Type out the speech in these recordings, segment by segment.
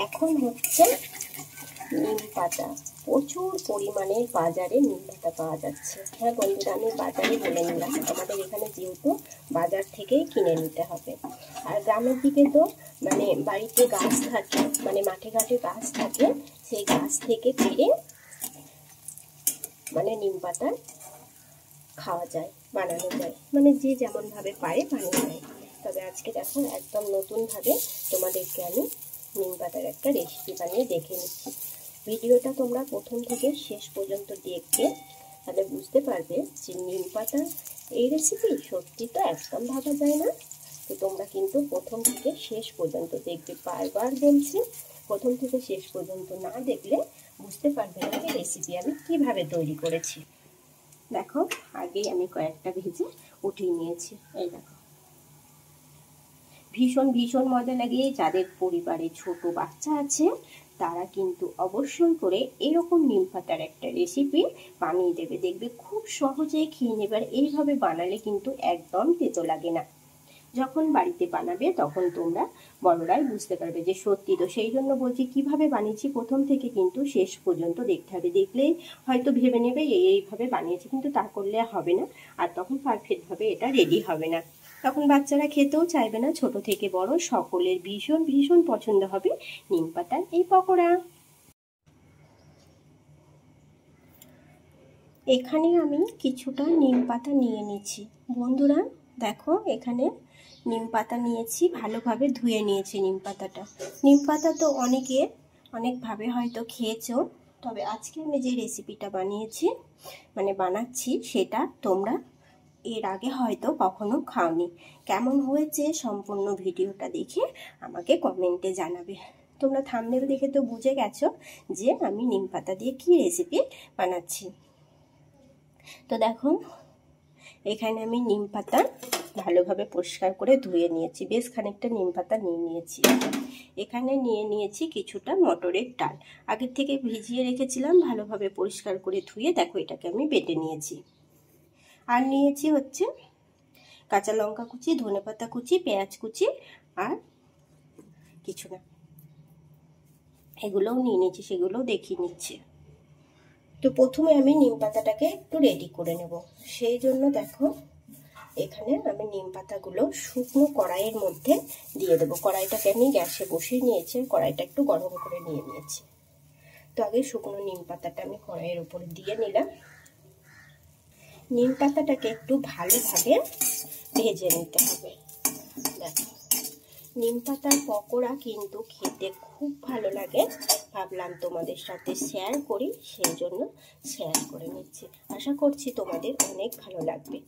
এখন হচ্ছে নিম পাতা। প্রচুর পরিমাণে বাজারে নিম পাতা পাওয়া যাচ্ছে। হ্যাঁ বন্ধুরা, আমি বাজারে বলে নিলাম, আমাদের এখানে যেহেতু বাজার থেকেই কিনে নিতে হবে। আর গ্রামের দিকে তো মানে বাড়িতে গাছ থাকে, মানে মাঠে ঘাটে গাছ থাকে, সেই গাছ থেকে পেড়ে মানে নিম পাতা খাওয়া যায়, বানানো যায়, মানে যে যেমনভাবে পারে বানিয়ে নেয়। তবে আজকে দেখো একদম নতুনভাবে তোমাদেরকে আমি নিম পাতার একটা রেসিপি বানিয়ে দেখে নিচ্ছি। ভিডিওটা তোমরা প্রথম থেকে শেষ পর্যন্ত দেখবে, তাহলে বুঝতে পারবে যে নিম পাতা এই রেসিপি সত্যি তো একদম ভাবা যায় না। তো তোমরা কিন্তু প্রথম থেকে শেষ পর্যন্ত দেখবে। বারবার বলছি, প্রথম থেকে শেষ পর্যন্ত না দেখলে বুঝতে পারবে না যে রেসিপি আমি কিভাবে তৈরি করেছি। দেখো আগেই আমি কয়েকটা ভেজে উঠিয়ে নিয়েছি। এই দেখো, ভীষণ ভীষণ মজা লাগে। যাদের পরিবারে ছোট বাচ্চা আছে তারা কিন্তু অবশ্যই করে এরকম নিম পাতার একটা রেসিপি বানিয়ে দেবে, দেখবে খুব সহজেই খেয়ে নেবে। আর এইভাবে বানালে কিন্তু একদম তেতো লাগে না। যখন বাড়িতে বানাবে তখন তোমরা বড়রাই বুঝতে পারবে যে সত্যি। তো সেই জন্য বলছি কিভাবে বানিয়েছি প্রথম থেকে কিন্তু শেষ পর্যন্ত দেখতে হবে। দেখলেই হয়তো ভেবে নেবে এইভাবে বানিয়েছি, কিন্তু তা করলে হবে না, আর তখন পারফেক্টভাবে এটা রেডি হবে না। তখন বাচ্চারা খেতেও চাইবে না। ছোট থেকে বড় সকলের ভীষণ ভীষণ পছন্দ হবে নিম পাতার এই পকোড়া। এখানে আমি কিছুটা নিম পাতা নিয়ে নিচ্ছি বন্ধুরা। দেখো এখানে নিম পাতা নিয়েছি, ভালোভাবে ধুয়ে নিয়েছি নিম পাতাটা। নিম পাতা তো অনেকে অনেকভাবে হয়তো খেয়েছো, তবে আজকে আমি যে রেসিপিটা বানিয়েছি মানে বানাচ্ছি সেটা তোমরা এর আগে হয়তো কখনো খাওনি। কেমন হয়েছে সম্পূর্ণ ভিডিওটা দেখে আমাকে কমেন্টে জানাবে। তোমরা থাম্বনেল দেখে তো বুঝে গেছো যে আমি নিম পাতা দিয়ে কি রেসিপি বানাচ্ছি। তো দেখো এখানে আমি নিম পাতা ভালোভাবে পরিষ্কার করে ধুয়ে নিয়েছি, বেশ খানিকটা নিম পাতা নিয়ে নিয়েছি। এখানে নিয়ে নিয়েছি কিছুটা মটরের ডাল, আগের থেকে ভিজিয়ে রেখেছিলাম, ভালোভাবে পরিষ্কার করে ধুয়ে দেখো এটাকে আমি বেটে নিয়েছি। আর নিয়েছি হচ্ছে কাঁচা লঙ্কা কুচি, ধনেপাতা কুচি, পেঁয়াজ কুচি আর কিছু না, এগুলোও নিয়ে নিয়েছি, সেগুলোও দেখিয়ে নিচ্ছি। তো প্রথমে আমি নিম পাতাটাকে একটু রেডি করে নেব। সেই জন্য দেখো এখানে আমি নিম পাতাগুলো শুকনো কড়াইয়ের মধ্যে দিয়ে দেবো। কড়াইটাকে আমি গ্যাসে বসিয়ে নিয়েছি, কড়াইটা একটু গরম করে নিয়ে নিয়েছি। তো আগে শুকনো নিম পাতাটা আমি কড়াইয়ের উপরে দিয়ে নিলাম। নিম পাতাটাকে একটু ভালোভাবে ভেজে নিতে হবে। দেখো নিম পাতার পকোড়া কিন্তু খেতে খুব ভালো লাগে, ভাবলাম তোমাদের সাথে শেয়ার করি, সেই জন্য শেয়ার করে নিচ্ছি। আশা করছি তোমাদের অনেক ভালো লাগবে।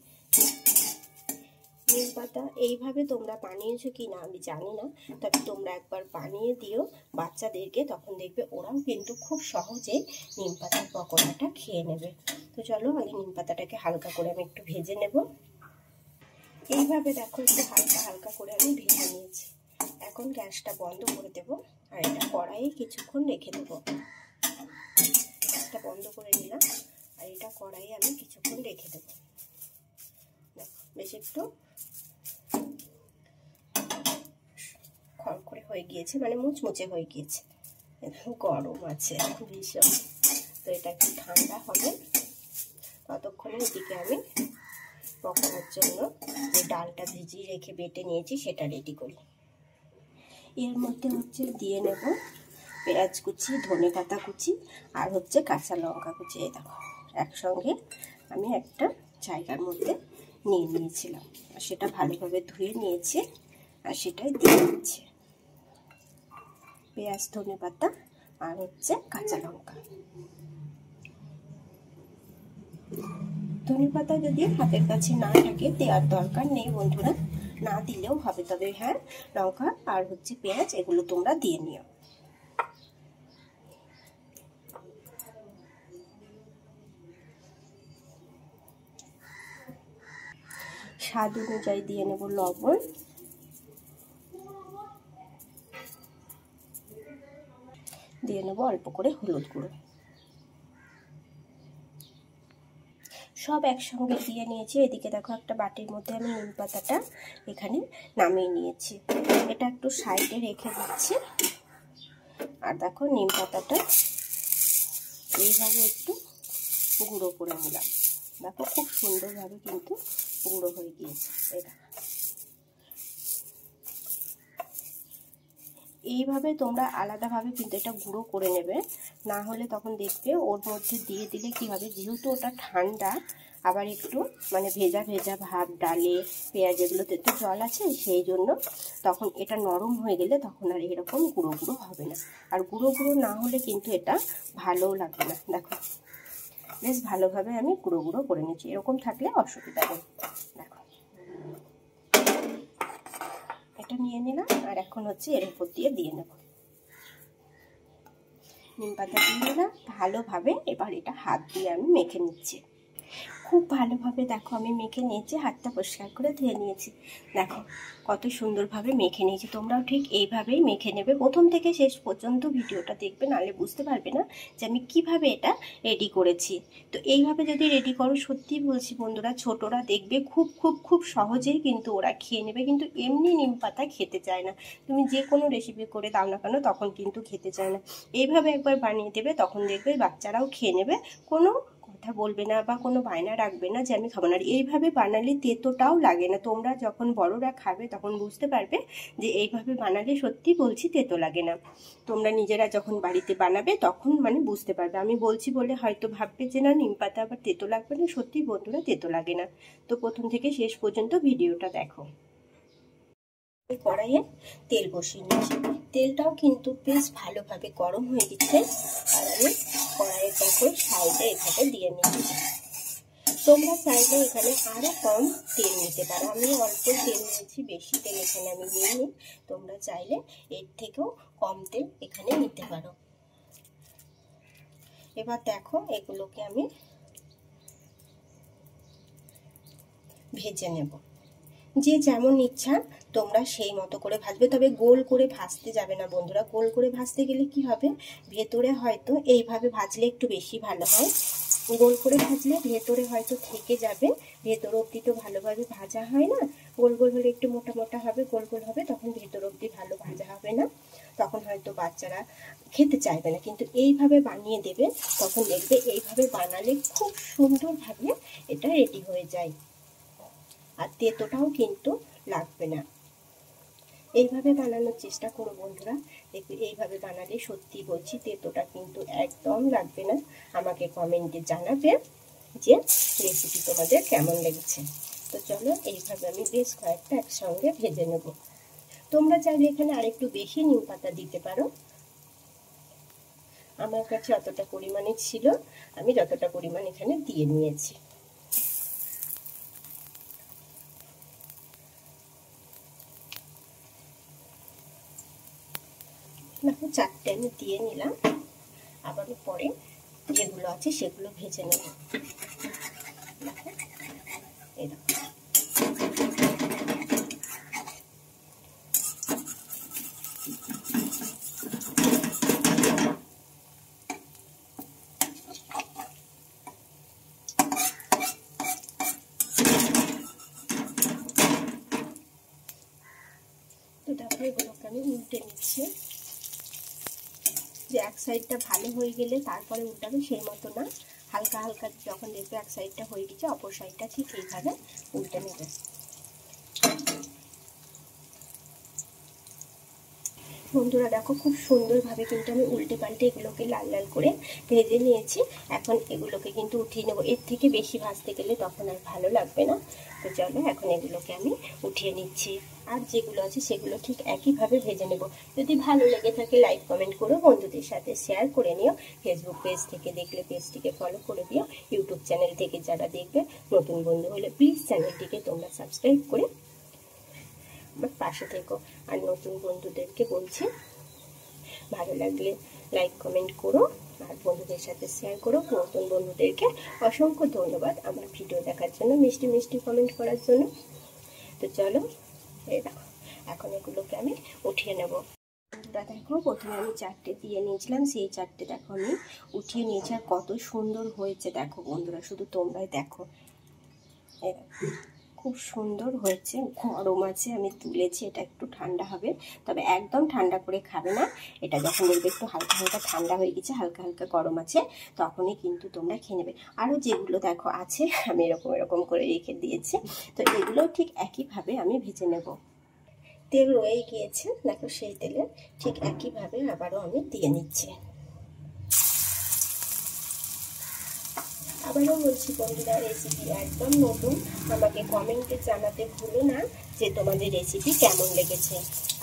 নিম পাতা এইভাবে তোমরা বানিয়েছো কি না আমি জানি না, তবে তোমরা একবার বানিয়ে দিও বাচ্চাদেরকে, তখন দেখবে ওরাও কিন্তু খুব সহজেই নিম পাতার পকোড়াটা খেয়ে নেবে। তো চলো আগে নিম পাতাটাকে হালকা করে আমি একটু ভেজে নেব। এইভাবে দেখো একটু হালকা হালকা করে আমি ভেজে নিয়েছি। এখন গ্যাসটা বন্ধ করে দেব আর এটা কড়াইয়ে কিছুক্ষণ রেখে দেবো। গ্যাসটা বন্ধ করে নিলাম আর এটা কড়াইয়ে আমি কিছুক্ষণ রেখে দেবো। বেশ একটু খড়খড়ে হয়ে গিয়েছে, মানে মুচমুচে হয়ে গিয়েছে, গরম আছে ভীষণ। তো এটা একটু ঠান্ডা হবে, ততক্ষণে এদিকে আমি পকোড়ার জন্য যে ডালটা ভিজিয়ে রেখে বেটে নিয়েছি সেটা রেডি করি। এর মধ্যে হচ্ছে দিয়ে নেব পেঁয়াজ কুচি, ধনেপাতা কুচি আর হচ্ছে কাঁচা লঙ্কা কুচি। এই দেখো একসঙ্গে আমি একটা জায়গার মধ্যে নিয়ে নিয়েছিলাম, আর সেটা ভালোভাবে ধুয়ে নিয়েছি আর সেটাই দিয়ে দিচ্ছি। পেঁয়াজ, ধনেপাতা আর হচ্ছে কাঁচা লঙ্কা। ধনেপাতা যদি হাতের কাছে না থাকে দেওয়ার দরকার নেই বন্ধুরা, না দিলেও হবে, তবে হ্যাঁ লঙ্কা আর হচ্ছে পেঁয়াজ এগুলো তোমরা দিয়ে নিও। স্বাদ অনুযায়ী দিয়ে নেব লবণ, দিয়ে নেব অল্প করে হলুদ গুঁড়ো। সব একসঙ্গে দিয়ে নিয়েছি। এদিকে দেখো একটা বাটির মধ্যে আমি নিম পাতাটা এখানে নামিয়ে নিয়েছি, এটা একটু সাইডে রেখে দিচ্ছি। আর দেখো নিম পাতাটা এইভাবে একটু গুঁড়ো করে নিলাম। দেখো খুব সুন্দরভাবে কিন্তু গুঁড়ো হয়ে গিয়েছে। এটা এইভাবে তোমরা আলাদাভাবে কিন্তু এটা গুঁড়ো করে নেবে, না হলে তখন দেখবে ওর মধ্যে দিয়ে দিলে কী হবে, যেহেতু ওটা ঠান্ডা আবার একটু মানে ভেজা ভেজা ভাব ডালে পেঁয়াজ এগুলোতে একটু জল আছে, সেই জন্য তখন এটা নরম হয়ে গেলে তখন আর এরকম গুঁড়ো গুঁড়ো হবে না। আর গুঁড়ো গুঁড়ো না হলে কিন্তু এটা ভালোও লাগবে না। দেখো বেশ ভালোভাবে আমি গুঁড়ো গুঁড়ো করে নিচ্ছি, এরকম থাকলে অসুবিধা নেই। দেখো এটা নিয়ে নিলাম, আর এখন হচ্ছে এর উপর দিয়ে নেব নিম পাতা দিয়ে নিলাম ভালোভাবে। এবার এটা হাত দিয়ে আমি মেখে নিচ্ছি খুব ভালোভাবে। দেখো আমি মেখে নিয়েছি, হাতটা পরিষ্কার করে ধুয়ে নিয়েছি। দেখো কত সুন্দরভাবে মেখে নিয়েছি। তোমরাও ঠিক এইভাবেই মেখে নেবে। প্রথম থেকে শেষ পর্যন্ত ভিডিওটা দেখবে, নাহলে বুঝতে পারবে না যে আমি কিভাবে এটা রেডি করেছি। তো এইভাবে যদি রেডি করো, সত্যি বলছি বন্ধুরা, ছোটরা দেখবে খুব খুব খুব সহজেই কিন্তু ওরা খেয়ে নেবে। কিন্তু এমনি নিম পাতা খেতে চায় না, তুমি যে কোনো রেসিপি করে দাও না কেন তখন কিন্তু খেতে চায় না। এইভাবে একবার বানিয়ে দেবে, তখন দেখবে বাচ্চারাও খেয়ে নেবে, কোনো কথা বলবে না বা কোনো বায়না রাখবে না যে আমি খাবো না। আর এইভাবে বানালে তেতোটাও লাগে না। তোমরা যখন বড়রা খাবে তখন বুঝতে পারবে যে এইভাবে বানালে সত্যি বলছি তেতো লাগে না। তোমরা নিজেরা যখন বাড়িতে বানাবে তখন মানে বুঝতে পারবে। আমি বলছি বলে হয়তো ভাববে যে না নিম পাতা আবার তেতো লাগবে না, সত্যি বন্ধুরা তেতো লাগে না। তো প্রথম থেকে শেষ পর্যন্ত ভিডিওটা দেখো। কড়াইয়ে তেল বসিয়ে নিয়েছি, তেলটাও কিন্তু বেশ ভালোভাবে গরম হয়ে গেছে। আর আমি কড়াইয়ের পাশে সাইডে এভাবে দিয়ে নিচ্ছি। তোমরা চাইলে এখানে আরও কম তেল নিতে পারো, আমি অল্প তেল নিয়েছি, বেশি তেল এখানে আমি নিইনি। তোমরা চাইলে এর থেকেও কম তেল এখানে নিতে পারো। এবার দেখো এগুলোকে আমি ভেজে নেব। যে যেমন ইচ্ছা তোমরা সেই মতো করে ভাজবে, তবে গোল করে ভাজতে যাবে না বন্ধুরা। গোল করে ভাজতে গেলে কি হবে, ভেতরে হয়তো এইভাবে ভাজলে একটু বেশি ভালো হয়, গোল করে ভাজলে ভেতরে হয়তো থেকে যাবে, ভেতর অবধি তো ভালোভাবে ভাজা হয় না। গোল গোল হলে একটু মোটা মোটা হবে, গোল গোল হবে, তখন ভেতর অবধি ভালো ভাজা হবে না, তখন হয়তো বাচ্চারা খেতে চাইবে না। কিন্তু এইভাবে বানিয়ে দেবে, তখন দেখবে এইভাবে বানালে খুব সুন্দরভাবে এটা রেডি হয়ে যায়, আর তেতোটাও কিন্তু লাগবে না। এইভাবে বানানোর চেষ্টা করো বন্ধুরা, দেখবে এইভাবে বানালে সত্যি বলছি তেতোটা কিন্তু একদম লাগবে না। আমাকে কমেন্টে জানাবে যে রেসিপি তোমাদের কেমন লেগেছে। তো চলো এইভাবে আমি বেশ কয়েকটা একসঙ্গে ভেজে নেব। তোমরা চাইলে এখানে আরেকটু বেশি নিম পাতা দিতে পারো, আমার কাছে অতটা পরিমাণে ছিল, আমি যতটা পরিমাণ এখানে দিয়ে নিয়েছি। দেখো চারটে আমি দিয়ে নিলাম, আবার পরে যেগুলো আছে সেগুলো ভেজে নেব। এই দেখো তো দেখো এগুলোকে আমি উল্টে নিচ্ছি। যে এক সাইডটা ভালো হয়ে গেলে তারপরে উল্টাবে সেই মতো না, হালকা হালকা যখন দেখবে এক সাইডটা হয়ে গেছে অপর সাইডটা ঠিক এইভাবে উল্টে নেবে। বন্ধুরা দেখো খুব সুন্দরভাবে কিন্তু আমি উল্টে পাল্টে এগুলোকে লাল লাল করে ভেজে নিয়েছি। এখন এগুলোকে কিন্তু উঠিয়ে নেবো, এর থেকে বেশি ভাজতে গেলে তখন আর ভালো লাগবে না। তো চলো এখন এগুলোকে আমি উঠিয়ে নিচ্ছি, আর যেগুলো আছে সেগুলো ঠিক একইভাবে ভেজে নেব। যদি ভালো লেগে থাকে লাইক কমেন্ট করো, বন্ধুদের সাথে শেয়ার করে নিও। ফেসবুক পেজ থেকে দেখলে পেজটিকে ফলো করে দিও, ইউটিউব চ্যানেল থেকে যারা দেখবে নতুন বন্ধু হলে প্লিজ চ্যানেলটিকে তোমরা সাবস্ক্রাইব করে আমার পাশে থেকো। আর নতুন বন্ধুদেরকে বলছি ভালো লাগলে লাইক কমেন্ট করো আর বন্ধুদের সাথে শেয়ার করো। নতুন বন্ধুদেরকে অসংখ্য ধন্যবাদ আমার ভিডিও দেখার জন্য, মিষ্টি মিষ্টি কমেন্ট করার জন্য। তো চলো এই দেখো এখন এগুলোকে আমি উঠিয়ে নেব। বন্ধুরা দেখো প্রথমে আমি চারটে দিয়ে নিয়েছিলাম, সেই চারটে দেখো আমি উঠিয়ে নিয়েছি, আর কত সুন্দর হয়েছে দেখো বন্ধুরা, শুধু তোমরাই দেখো খুব সুন্দর হয়েছে, গরম আছে, আমি তুলেছি, এটা একটু ঠান্ডা হবে, তবে একদম ঠান্ডা করে খাবে না। এটা যখন দেখবে একটু হালকা হালকা ঠান্ডা হয়ে গেছে, হালকা হালকা গরম আছে, তখনই কিন্তু তোমরা খেয়ে নেবে। আরও যেগুলো দেখো আছে আমি এরকম এরকম করে রেখে দিয়েছি, তো এগুলো ঠিক একইভাবে আমি ভেজে নেব। তেল রয়ে গিয়েছে, দেখো সেই তেলে ঠিক একইভাবে আবারও আমি দিয়ে নিচ্ছি। আবারও বলছি বন্ধুরা, রেসিপি একদম নতুন, আমাকে কমেন্টে জানাতে ভুলো না যে তোমাদের রেসিপি কেমন লেগেছে।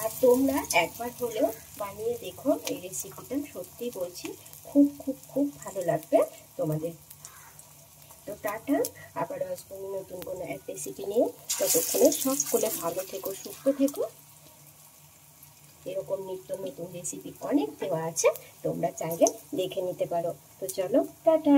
আর তোমরা একবার হলেও বানিয়ে দেখো, এই রেসিপিটা সত্যি বলছি খুব খুব খুব ভালো লাগবে তোমাদের। তো টাটা, আবারও আসবো নতুন কোনো এক রেসিপি নিয়ে। ততক্ষণে সকলে ভালো থেকো, সুস্থ থেকো। এরকম নিত্য নতুন রেসিপি অনেক দেওয়া আছে, তোমরা চাইলে দেখে নিতে পারো। তো চলো টাটা।